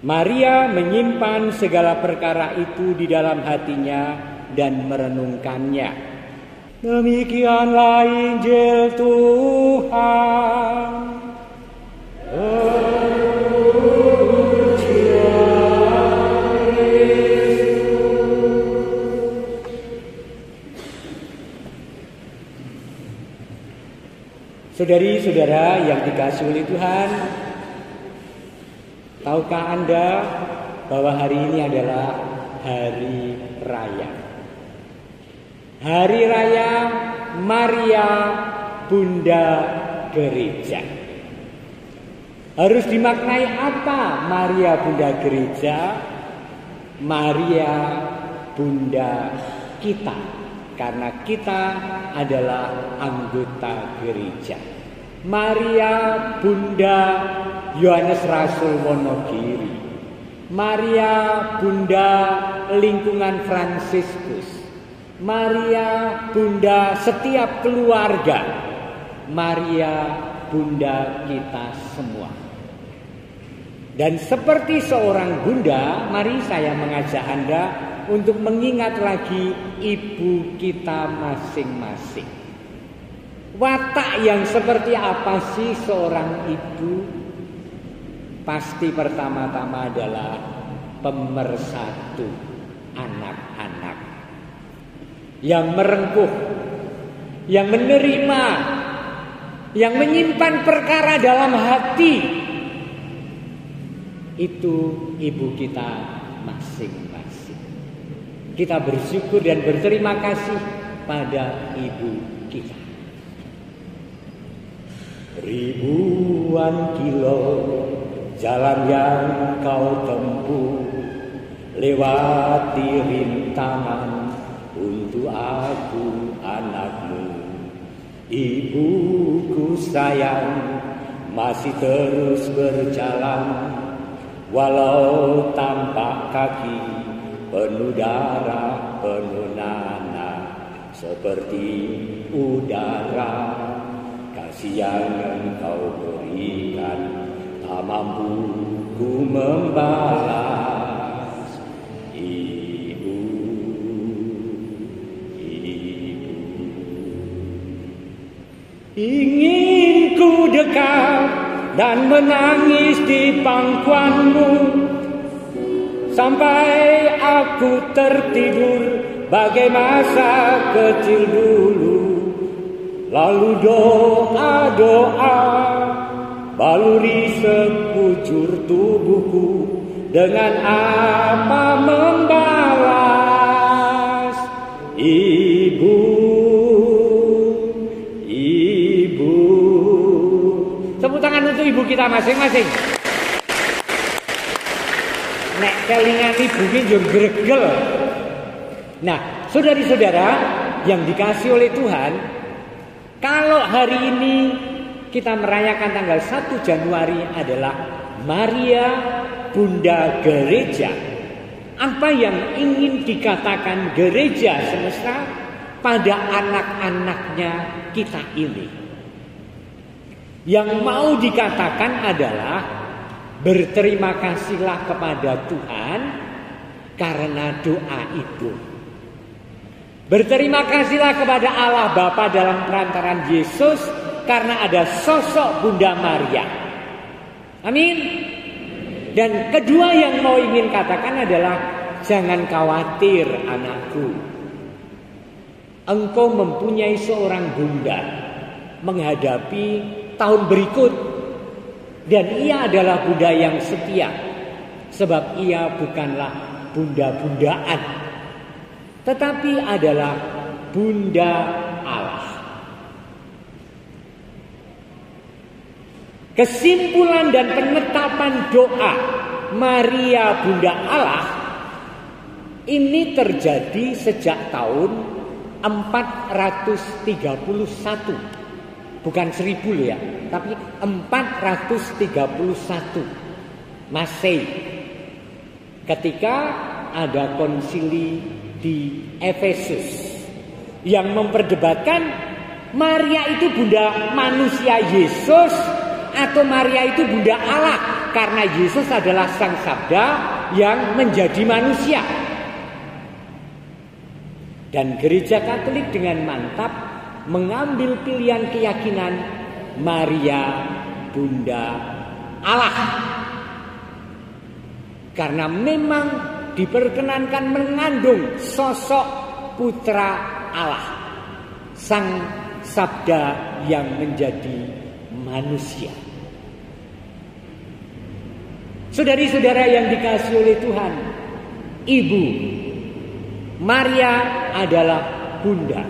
Maria menyimpan segala perkara itu di dalam hatinya dan merenungkannya. Demikianlah Injil Tuhan. Saudari-saudara yang dikasihi oleh Tuhan, tahukah Anda bahwa hari ini adalah hari raya? Hari raya Maria Bunda Gereja. Harus dimaknai apa Maria Bunda Gereja? Maria Bunda kita. Karena kita adalah anggota gereja. Maria Bunda Yohanes Rasul Wonogiri, Maria Bunda lingkungan Fransiskus, Maria Bunda setiap keluarga, Maria Bunda kita semua. Dan seperti seorang bunda, mari saya mengajak Anda untuk mengingat lagi ibu kita masing-masing. Watak yang seperti apa sih seorang ibu? Pasti pertama-tama adalah pemersatu anak-anak, yang merengkuh, yang menerima, yang menyimpan perkara dalam hati. Itu ibu kita masing-masing. Kita bersyukur dan berterima kasih pada ibu kita. Ribuan kilo jalan yang kau tempuh, lewati rintangan untuk aku anakmu. Ibuku sayang, masih terus berjalan, walau tampak kaki penuh darah, penuh nanah, seperti udara. Kasih yang engkau berikan tak mampu ku membalas. Ibu, ibu, ingin ku dekat dan menangis di pangkuanmu, sampai aku tertidur bagai masa kecil dulu. Lalu doa-doa baluri sekujur tubuhku, dengan apa membalas. Ibu, ibu. Tepuk tangan untuk ibu kita masing-masing. Nek kelingan ibu ini juga gregel. Nah, saudari-saudara yang dikasihi oleh Tuhan, kalau hari ini kita merayakan tanggal 1 Januari adalah Maria Bunda Gereja. Apa yang ingin dikatakan gereja semesta pada anak-anaknya kita ini? Yang mau dikatakan adalah berterima kasihlah kepada Tuhan karena doa ibu. Berterima kasihlah kepada Allah Bapa dalam perantaran Yesus karena ada sosok Bunda Maria. Amin. Dan kedua yang mau ingin katakan adalah jangan khawatir anakku. Engkau mempunyai seorang bunda menghadapi tahun berikut. Dan ia adalah bunda yang setia. Sebab ia bukanlah bunda-bundaan, tetapi adalah Bunda Allah. Kesimpulan dan penetapan doa Maria Bunda Allah ini terjadi sejak tahun 431. Bukan 1000 ya, tapi 431 Masehi. Ketika ada konsili di Efesus yang memperdebatkan Maria itu bunda manusia Yesus atau Maria itu bunda Allah. karena Yesus adalah Sang Sabda yang menjadi manusia. Dan Gereja Katolik dengan mantap mengambil pilihan keyakinan Maria Bunda Allah. Karena memang diperkenankan mengandung sosok Putra Allah, Sang Sabda yang menjadi manusia. Saudari-saudara yang dikasihi oleh Tuhan, Ibu Maria adalah Bunda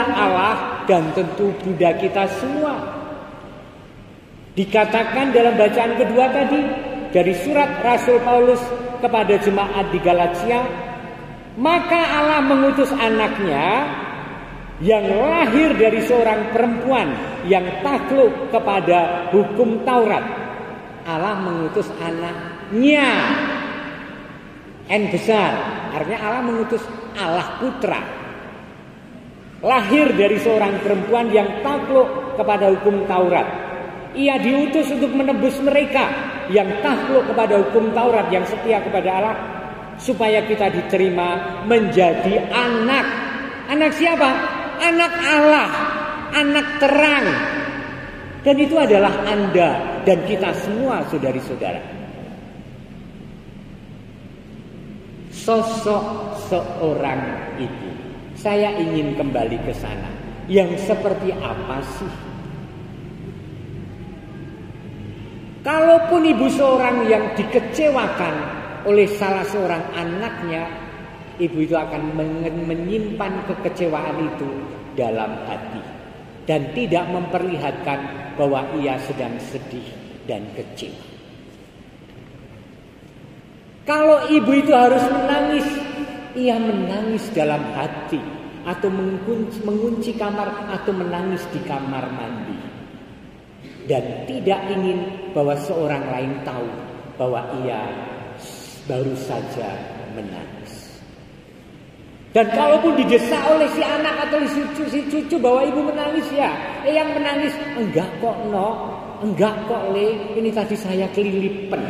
Allah, dan tentu Bunda kita semua. Dikatakan dalam bacaan kedua tadi dari surat Rasul Paulus kepada jemaat di Galatia, maka Allah mengutus anaknya yang lahir dari seorang perempuan yang takluk kepada hukum Taurat. Allah mengutus anaknya, N besar, artinya Allah mengutus Allah Putra, lahir dari seorang perempuan yang takluk kepada hukum Taurat. Ia diutus untuk menebus mereka yang takluk kepada hukum Taurat, yang setia kepada Allah, supaya kita diterima menjadi anak. Anak siapa? Anak Allah, anak terang. Dan itu adalah Anda dan kita semua, saudari-saudara. Sosok seorang ibu, saya ingin kembali ke sana. Yang seperti apa sih? Kalaupun ibu seorang yang dikecewakan oleh salah seorang anaknya, ibu itu akan menyimpan kekecewaan itu dalam hati dan tidak memperlihatkan bahwa ia sedang sedih dan kecewa. Kalau ibu itu harus menangis, ia menangis dalam hati, atau mengunci kamar, atau menangis di kamar mandi, dan tidak ingin bahwa seorang lain tahu bahwa ia baru saja menangis. Dan kalaupun didesak oleh si anak atau si cucu bahwa ibu menangis, ya yang menangis, enggak kok enggak kok Le, ini tadi saya kelilipan.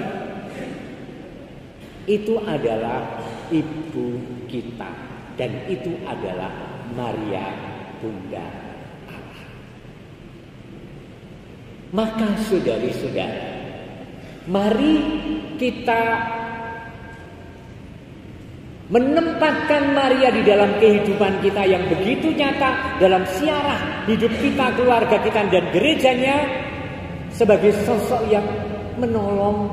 Itu adalah ibu kita, dan itu adalah Maria Bunda Allah. Maka saudari-saudara, mari kita menempatkan Maria di dalam kehidupan kita yang begitu nyata, dalam siarah hidup kita, keluarga kita, dan gerejanya, sebagai sosok yang menolong,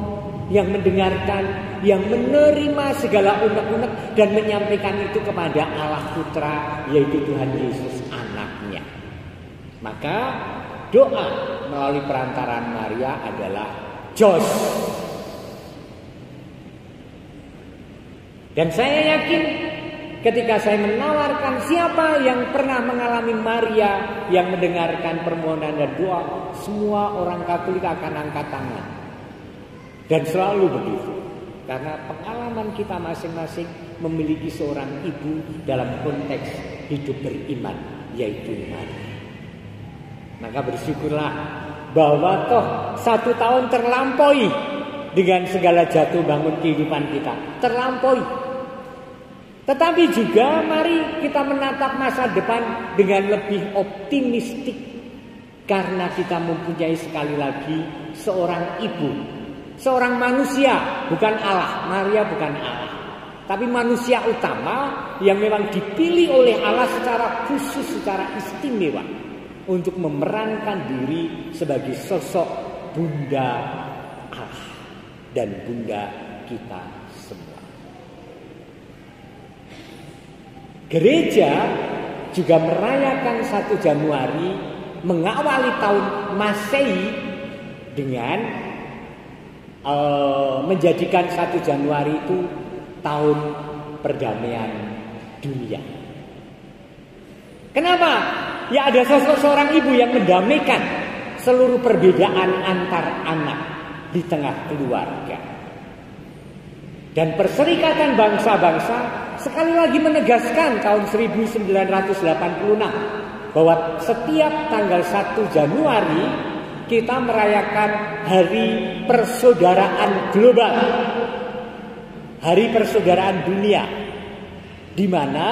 yang mendengarkan, yang menerima segala unek-unek dan menyampaikan itu kepada Allah Putra, yaitu Tuhan Yesus anaknya. Maka doa melalui perantaraan Maria adalah Jos. Dan saya yakin ketika saya menawarkan siapa yang pernah mengalami Maria yang mendengarkan permohonan dan doa, semua orang Katolik akan angkat tangan. Dan selalu begitu, karena pengalaman kita masing-masing memiliki seorang ibu dalam konteks hidup beriman, yaitu Maria. Maka bersyukurlah bahwa toh 1 tahun terlampaui dengan segala jatuh bangun kehidupan kita, terlampaui. Tetapi juga mari kita menatap masa depan dengan lebih optimistik, karena kita mempunyai sekali lagi seorang ibu, seorang manusia, bukan Allah. Maria bukan Allah, tapi manusia utama yang memang dipilih oleh Allah secara khusus, secara istimewa untuk memerankan diri sebagai sosok Bunda Allah dan Bunda kita semua. Gereja juga merayakan 1 Januari mengawali tahun Masehi dengan menjadikan 1 Januari itu tahun perdamaian dunia. Kenapa? Ya ada sosok seorang ibu yang mendamaikan seluruh perbedaan antar anak di tengah keluarga. Dan Perserikatan Bangsa-Bangsa sekali lagi menegaskan tahun 1986 bahwa setiap tanggal 1 Januari kita merayakan Hari Persaudaraan Global, Hari Persaudaraan Dunia, di mana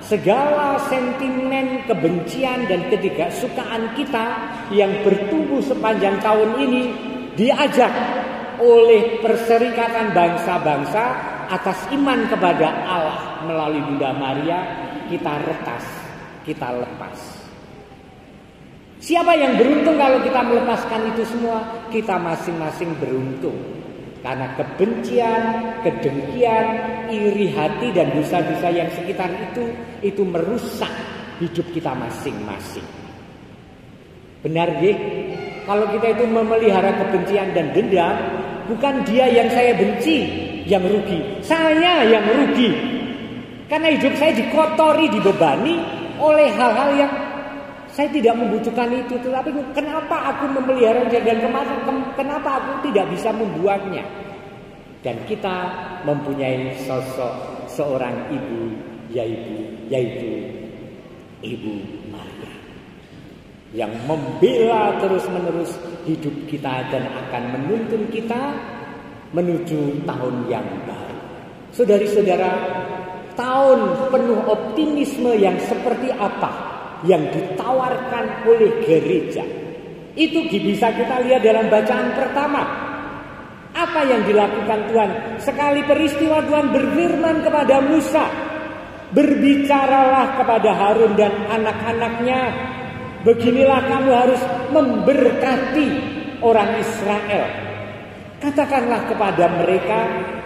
segala sentimen kebencian dan ketidaksukaan kita yang bertumbuh sepanjang tahun ini diajak oleh Perserikatan Bangsa-Bangsa atas iman kepada Allah melalui Bunda Maria, kita retas, kita lepas. Siapa yang beruntung kalau kita melepaskan itu semua? Kita masing-masing beruntung. Karena kebencian, kedengkian, iri hati dan dosa-dosa yang sekitar itu merusak hidup kita masing-masing. Benar ya? Kalau kita itu memelihara kebencian dan dendam, bukan dia yang saya benci yang rugi, saya yang rugi. Karena hidup saya dikotori, dibebani oleh hal-hal yang saya tidak membutuhkan itu. Tetapi kenapa aku memelihara dan kenapa aku tidak bisa membuangnya? Dan kita mempunyai sosok seorang ibu, yaitu Ibu Maria, yang membela terus-menerus hidup kita dan akan menuntun kita menuju tahun yang baru. Saudari-saudara, tahun penuh optimisme yang seperti apa yang ditawarkan oleh gereja? Itu bisa kita lihat dalam bacaan pertama. Apa yang dilakukan Tuhan? Sekali peristiwa Tuhan berfirman kepada Musa, berbicaralah kepada Harun dan anak-anaknya, beginilah kamu harus memberkati orang Israel. Katakanlah kepada mereka,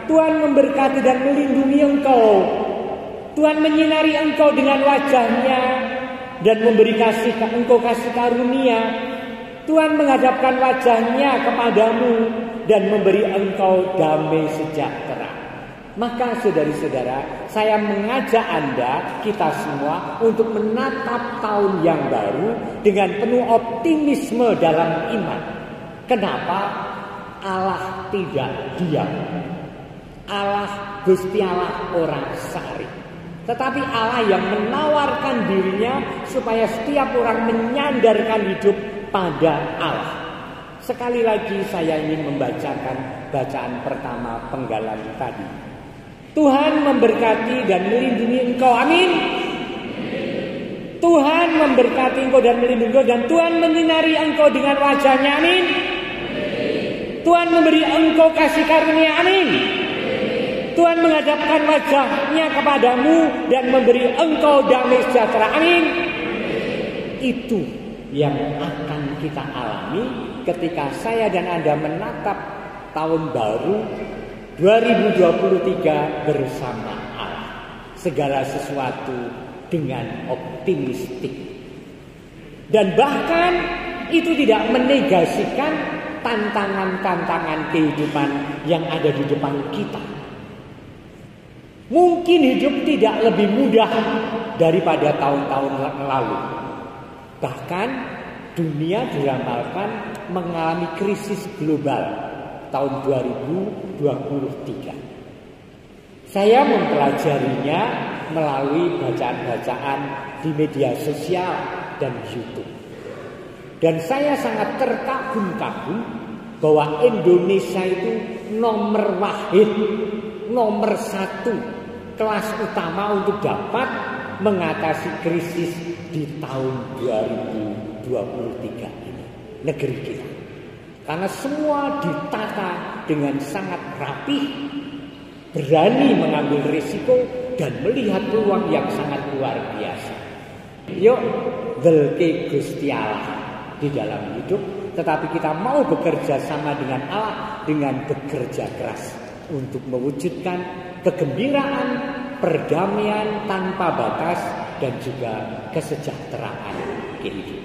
Tuhan memberkati dan melindungi engkau. Tuhan menyinari engkau dengan wajahnya dan memberi engkau kasih karunia. Tuhan menghadapkan wajahnya kepadamu dan memberi engkau damai sejahtera. Maka saudari-saudara, saya mengajak Anda, kita semua, untuk menatap tahun yang baru dengan penuh optimisme dalam iman. Kenapa? Allah tidak diam. Allah, Gusti Allah orang sari. Tetapi Allah yang menawarkan dirinya supaya setiap orang menyandarkan hidup pada Allah. Sekali lagi saya ingin membacakan bacaan pertama penggalan tadi. Tuhan memberkati dan melindungi engkau, amin. Tuhan memberkati engkau dan melindungi engkau, dan Tuhan menyinari engkau dengan wajahnya, amin. Tuhan memberi engkau kasih karunia, amin. Tuhan menghadapkan wajahnya kepadamu dan memberi engkau damai sejahtera, amin. Itu yang akan kita alami ketika saya dan Anda menatap tahun baru 2023 bersama Allah. Segala sesuatu dengan optimistik. Dan bahkan itu tidak menegasikan tantangan-tantangan kehidupan yang ada di depan kita. Mungkin hidup tidak lebih mudah daripada tahun-tahun lalu. Bahkan dunia diramalkan mengalami krisis global tahun 2023. Saya mempelajarinya melalui bacaan-bacaan di media sosial dan YouTube. Dan saya sangat terkagum-kagum bahwa Indonesia itu nomor wahid, nomor satu kelas utama untuk dapat mengatasi krisis di tahun 2023 ini, negeri kita. Karena semua ditata dengan sangat rapih, berani mengambil risiko dan melihat peluang yang sangat luar biasa. Yuk, velke Gusti Allah di dalam hidup, tetapi kita mau bekerja sama dengan Allah dengan bekerja keras untuk mewujudkan kegembiraan, perdamaian tanpa batas dan juga kesejahteraan kehidupan.